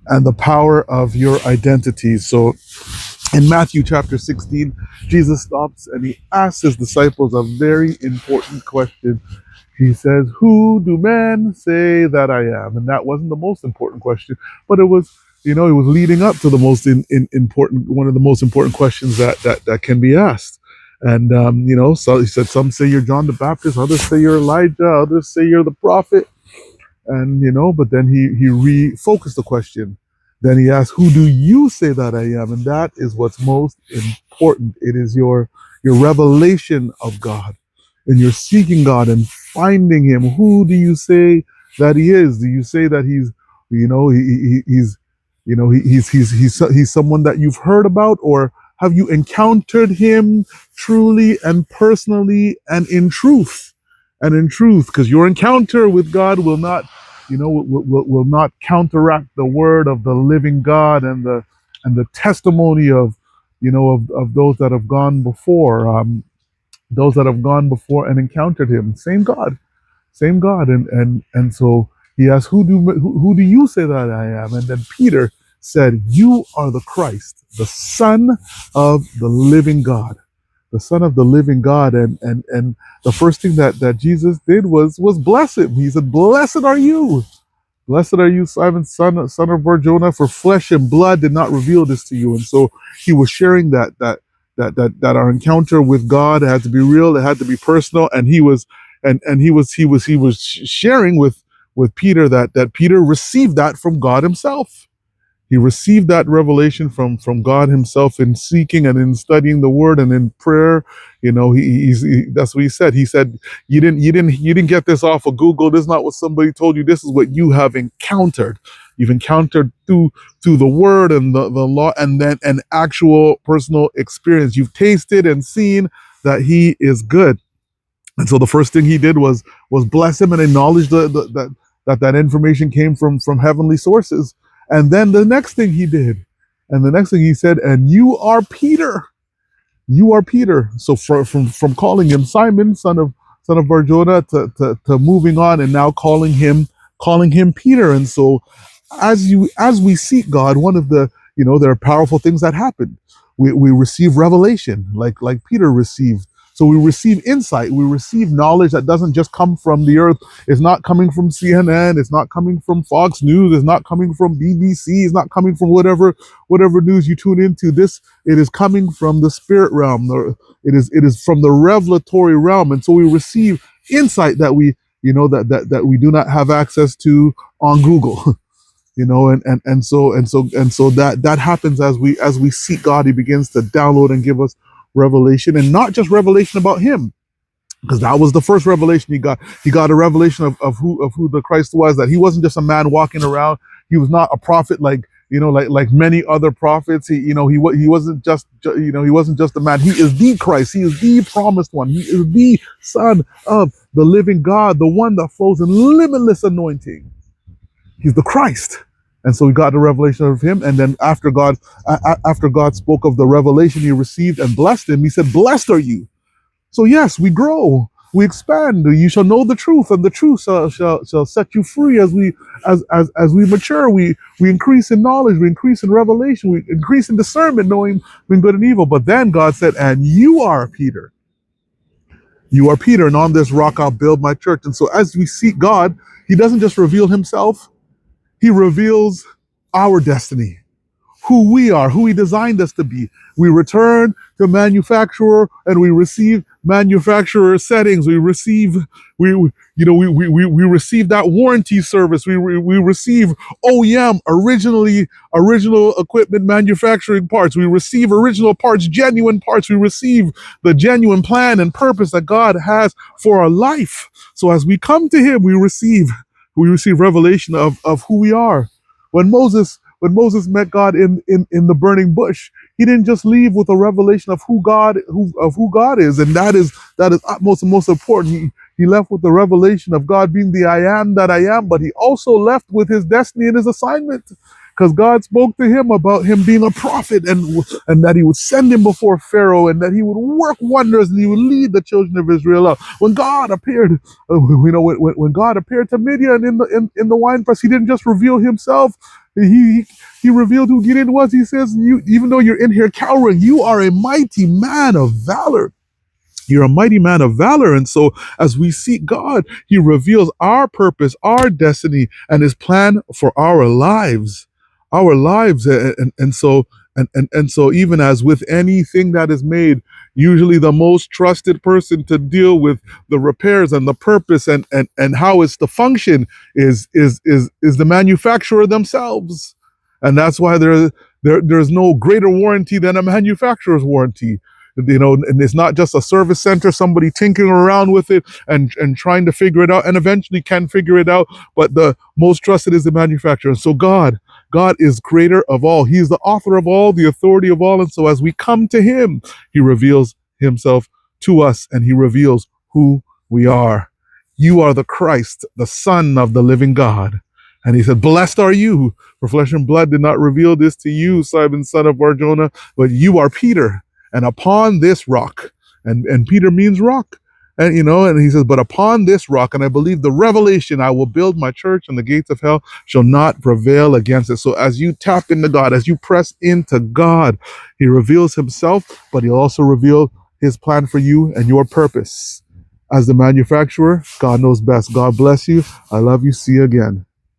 and the power of your identity. So in Matthew chapter 16, Jesus stops and he asks his disciples a very important question. He says, "Who do men say that I am?" And that wasn't the most important question, but it was, it was leading up to the most important, one of the most important questions that can be asked. And so he said, "Some say you're John the Baptist, others say you're Elijah, others say you're the prophet." And but then he refocused the question. Then he asked, "Who do you say that I am?" And that is what's most important. It is your revelation of God, and you're seeking God and finding Him. Who do you say that He is? Do you say that He's, he's, he's someone that you've heard about, or have you encountered Him truly and personally and in truth? And in truth, because your encounter with God will not, will not counteract the word of the living God and the testimony of, of those that have gone before, those that have gone before and encountered Him. Same God, and so he asked, who do you say that I am? And then Peter said, "You are the Christ, the Son of the living God." The Son of the living God. And the first thing that Jesus did was bless him. He said, "Blessed are you. Blessed are you, Simon, son of Barjona, for flesh and blood did not reveal this to you." And so he was sharing that our encounter with God had to be real, it had to be personal, and he was sharing with Peter that Peter received that from God himself. He received that revelation from God Himself in seeking and in studying the Word and in prayer. That's what he said. He said, "You didn't get this off of Google. This is not what somebody told you. This is what you have encountered. You've encountered through the Word and the law, and then an actual personal experience. You've tasted and seen that He is good." And so the first thing he did was bless him and acknowledge that information came from heavenly sources. And then the next thing he did, and the next thing he said, "And you are Peter. You are Peter." So from calling him Simon, son of Barjona, to moving on and now calling him Peter. And so as we seek God, one of the there are powerful things that happen. We receive revelation, like Peter received. So we receive insight, we receive knowledge that doesn't just come from the earth. It's not coming from CNN, it's not coming from Fox News, it's not coming from BBC, it's not coming from whatever news you tune into. It is coming from the spirit realm. It is from the revelatory realm. And so we receive insight that we that we do not have access to on Google. And so that happens as we seek God. He begins to download and give us revelation, and not just revelation about Him, because that was the first revelation he got. He got a revelation of who the Christ was, that He wasn't just a man walking around. He was not a prophet like many other prophets. He wasn't just a man. He is the Christ. He is the promised one. He is the Son of the living God, the one that flows in limitless anointing. He's the Christ. And so we got the revelation of Him. And then after God spoke of the revelation He received and blessed him, He said, "Blessed are you." So yes, we grow, we expand. You shall know the truth, and the truth shall set you free. As we mature, we increase in knowledge, we increase in revelation, we increase in discernment, knowing between good and evil. But then God said, "And you are Peter. You are Peter, and on this rock I'll build my church." And so as we seek God, He doesn't just reveal Himself. He reveals our destiny, who we are, who He designed us to be. We return to manufacturer and we receive manufacturer settings. We receive receive that warranty service. We receive OEM, original equipment manufacturing parts. We receive original parts, genuine parts. We receive the genuine plan and purpose that God has for our life. So as we come to Him, we receive revelation of who we are. When Moses met God in the burning bush, he didn't just leave with a revelation of who God is, and that is utmost and most important. He left with the revelation of God being the I am that I am, but he also left with his destiny and his assignment, because God spoke to him about him being a prophet, and that He would send him before Pharaoh, and that he would work wonders, and he would lead the children of Israel out. When God appeared, when God appeared to Midian in the winepress, He didn't just reveal Himself. He revealed who Gideon was. He says, "You, even though you're in here cowering, you are a mighty man of valor." You're a mighty man of valor. And so, as we seek God, He reveals our purpose, our destiny, and His plan for our lives. Our lives. And so, even as with anything that is made, usually the most trusted person to deal with the repairs and the purpose and how it's to function is the manufacturer themselves. And that's why there's no greater warranty than a manufacturer's warranty. And it's not just a service center, somebody tinkering around with it and trying to figure it out, and eventually can figure it out, but the most trusted is the manufacturer. And so God is creator of all. He is the author of all, the authority of all. And so as we come to Him, He reveals Himself to us, and He reveals who we are. You are the Christ, the Son of the living God. And He said, "Blessed are you, for flesh and blood did not reveal this to you, Simon, son of Barjona, but you are Peter. And upon this rock," and Peter means rock, and He says, "But upon this rock, and I believe the revelation, I will build my church, and the gates of hell shall not prevail against it." So as you tap into God, as you press into God, He reveals Himself, but He'll also reveal His plan for you and your purpose. As the manufacturer, God knows best. God bless you. I love you. See you again.